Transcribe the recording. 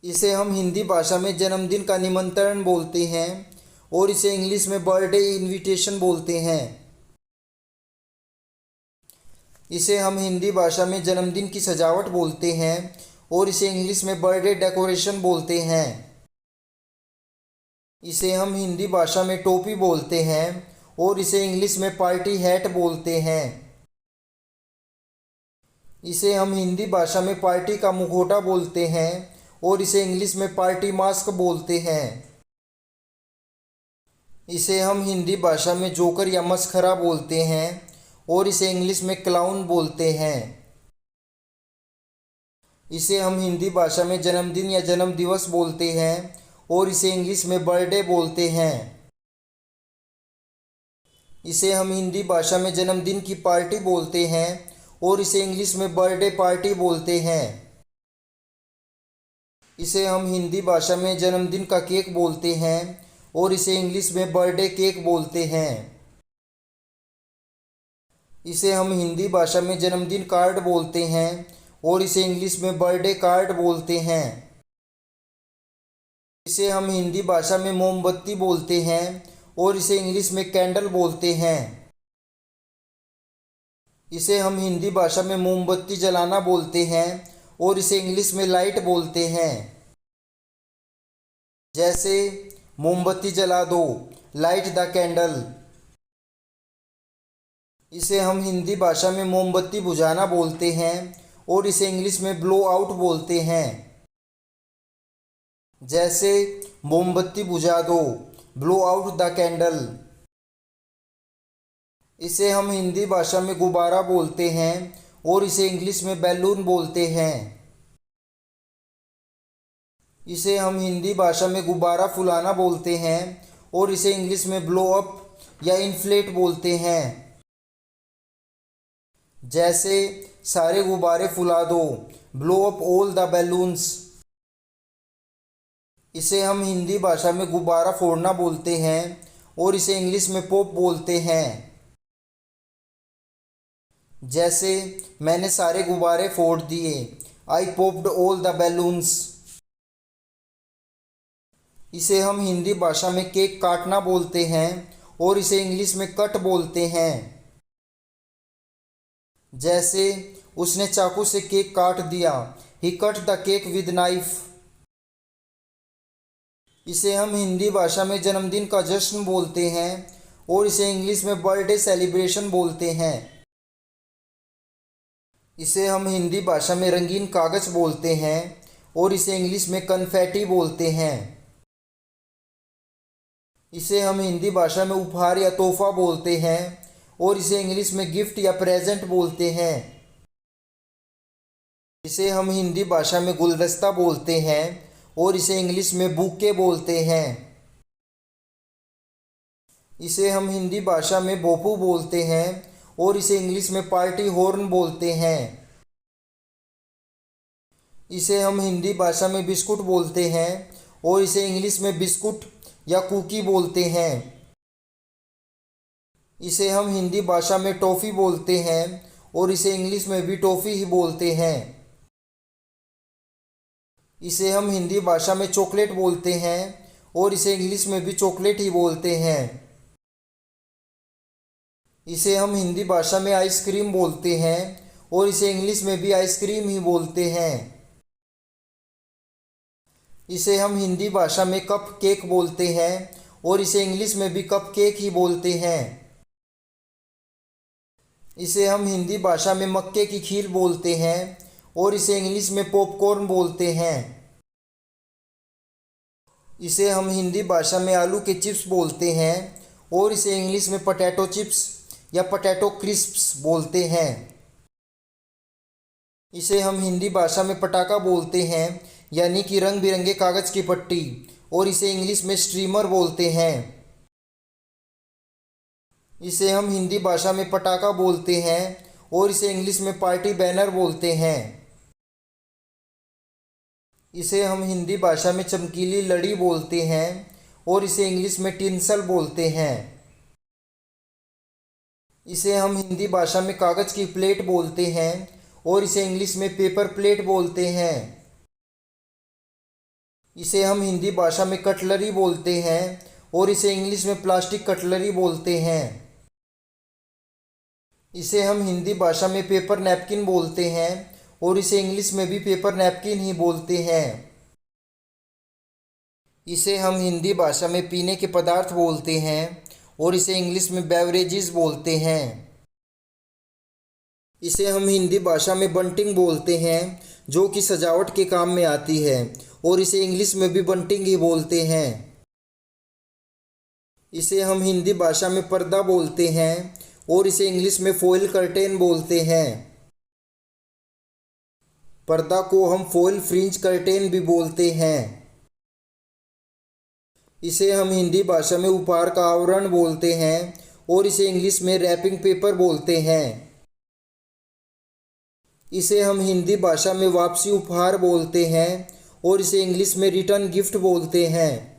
इसे हम हिंदी भाषा में जन्मदिन का निमंत्रण बोलते हैं और इसे इंग्लिश में बर्थडे इनविटेशन बोलते हैं। इसे हम हिंदी भाषा में जन्मदिन की सजावट बोलते हैं और इसे इंग्लिश में बर्थडे डेकोरेशन बोलते हैं। इसे हम हिंदी भाषा में टोपी बोलते हैं और इसे इंग्लिश में पार्टी हैट बोलते हैं। इसे हम हिंदी भाषा में पार्टी का मुखौटा बोलते हैं और इसे इंग्लिश में पार्टी मास्क बोलते हैं। इसे हम हिंदी भाषा में जोकर या मस्खरा बोलते हैं और इसे इंग्लिश में क्लाउन बोलते हैं। इसे हम हिंदी भाषा में जन्मदिन या जन्म दिवस बोलते हैं और इसे इंग्लिश में बर्थडे बोलते हैं। इसे हम हिंदी भाषा में जन्मदिन की पार्टी बोलते हैं और इसे इंग्लिश में बर्थडे पार्टी बोलते हैं। इसे हम हिंदी भाषा में जन्मदिन का केक बोलते हैं और इसे इंग्लिश में बर्थडे केक बोलते हैं। इसे हम हिंदी भाषा में जन्मदिन कार्ड बोलते हैं और इसे इंग्लिश में बर्थडे कार्ड बोलते हैं। इसे हम हिंदी भाषा में मोमबत्ती बोलते हैं और इसे इंग्लिश में कैंडल बोलते हैं। इसे हम हिंदी भाषा में मोमबत्ती जलाना बोलते हैं और इसे इंग्लिश में लाइट बोलते हैं। जैसे मोमबत्ती जला दो, लाइट द कैंडल। इसे हम हिंदी भाषा में मोमबत्ती बुझाना बोलते हैं और इसे इंग्लिश में ब्लो आउट बोलते हैं। जैसे मोमबत्ती बुझा दो, ब्लो आउट द कैंडल। इसे हम हिंदी भाषा में गुब्बारा बोलते हैं और इसे इंग्लिश में बैलून बोलते हैं। इसे हम हिंदी भाषा में गुब्बारा फुलाना बोलते हैं और इसे इंग्लिश में ब्लो अप या इन्फ्लेट बोलते हैं। जैसे सारे गुब्बारे फुला दो, blow up all the balloons. इसे हम हिंदी भाषा में गुब्बारा फोड़ना बोलते हैं और इसे इंग्लिश में पॉप बोलते हैं। जैसे मैंने सारे गुब्बारे फोड़ दिए, आई पॉप्ड ऑल द बैलून्स। इसे हम हिंदी भाषा में केक काटना बोलते हैं और इसे इंग्लिश में कट बोलते हैं। जैसे उसने चाकू से केक काट दिया, he cut the cake with knife. इसे हम हिंदी भाषा में जन्मदिन का जश्न बोलते हैं और इसे इंग्लिश में बर्थडे सेलिब्रेशन बोलते हैं। इसे हम हिंदी भाषा में रंगीन कागज बोलते हैं और इसे इंग्लिश में कन्फेटी बोलते हैं। इसे हम हिंदी भाषा में उपहार या तोहफा बोलते हैं और इसे इंग्लिश में गिफ्ट या प्रेजेंट बोलते हैं। इसे हम हिंदी भाषा में गुलदस्ता बोलते हैं और इसे इंग्लिश में बुके बोलते हैं। इसे हम हिंदी भाषा में भोपू बोलते हैं और इसे इंग्लिश में पार्टी हॉर्न बोलते हैं। इसे हम हिंदी भाषा में बिस्कुट बोलते हैं और इसे इंग्लिश में बिस्कुट या कुकी बोलते हैं। इसे हम हिंदी भाषा में टॉफ़ी बोलते हैं और इसे इंग्लिश में भी टॉफ़ी ही बोलते हैं। इसे हम हिंदी भाषा में चॉकलेट बोलते हैं और इसे इंग्लिश में भी चॉकलेट ही बोलते हैं। इसे हम हिंदी भाषा में आइसक्रीम बोलते हैं और इसे इंग्लिश में भी आइसक्रीम ही बोलते हैं। इसे हम हिंदी भाषा में कप केक बोलते हैं और इसे इंग्लिश में भी कप केक ही बोलते हैं। इसे हम हिंदी भाषा में मक्के की खीर बोलते हैं और इसे इंग्लिश में पॉपकॉर्न बोलते हैं। इसे हम हिंदी भाषा में आलू के चिप्स बोलते हैं और इसे इंग्लिश में पोटैटो चिप्स या पोटैटो क्रिस्प्स बोलते हैं। इसे हम हिंदी भाषा में पटाखा बोलते हैं, यानी कि रंग बिरंगे कागज़ की पट्टी, और इसे इंग्लिश में स्ट्रीमर बोलते हैं। इसे हम हिंदी भाषा में पटाखा बोलते हैं और इसे इंग्लिश में पार्टी बैनर बोलते हैं। इसे हम हिंदी भाषा में चमकीली लड़ी बोलते हैं और इसे इंग्लिश में टिंसल बोलते हैं। इसे हम हिंदी भाषा में कागज़ की प्लेट बोलते हैं और इसे इंग्लिश में पेपर प्लेट बोलते हैं। इसे हम हिंदी भाषा में कटलरी बोलते हैं और इसे इंग्लिश में प्लास्टिक कटलरी बोलते हैं। इसे हम हिंदी भाषा में पेपर नैपकिन बोलते हैं और इसे इंग्लिश में भी पेपर नैपकिन ही बोलते हैं। इसे हम हिंदी भाषा में पीने के पदार्थ बोलते हैं और इसे इंग्लिश में बेवरेजेस बोलते हैं। इसे हम हिंदी भाषा में बंटिंग बोलते हैं जो कि सजावट के काम में आती है और इसे इंग्लिश में भी बंटिंग ही बोलते हैं। इसे हम हिंदी भाषा में पर्दा बोलते हैं और इसे इंग्लिश में फॉइल कर्टेन बोलते हैं। पर्दा को हम फॉइल फ्रिंज कर्टेन भी बोलते हैं। इसे हम हिंदी भाषा में उपहार का आवरण बोलते हैं और इसे इंग्लिश में रैपिंग पेपर बोलते हैं। इसे हम हिंदी भाषा में वापसी उपहार बोलते हैं और इसे इंग्लिश में रिटर्न गिफ्ट बोलते हैं।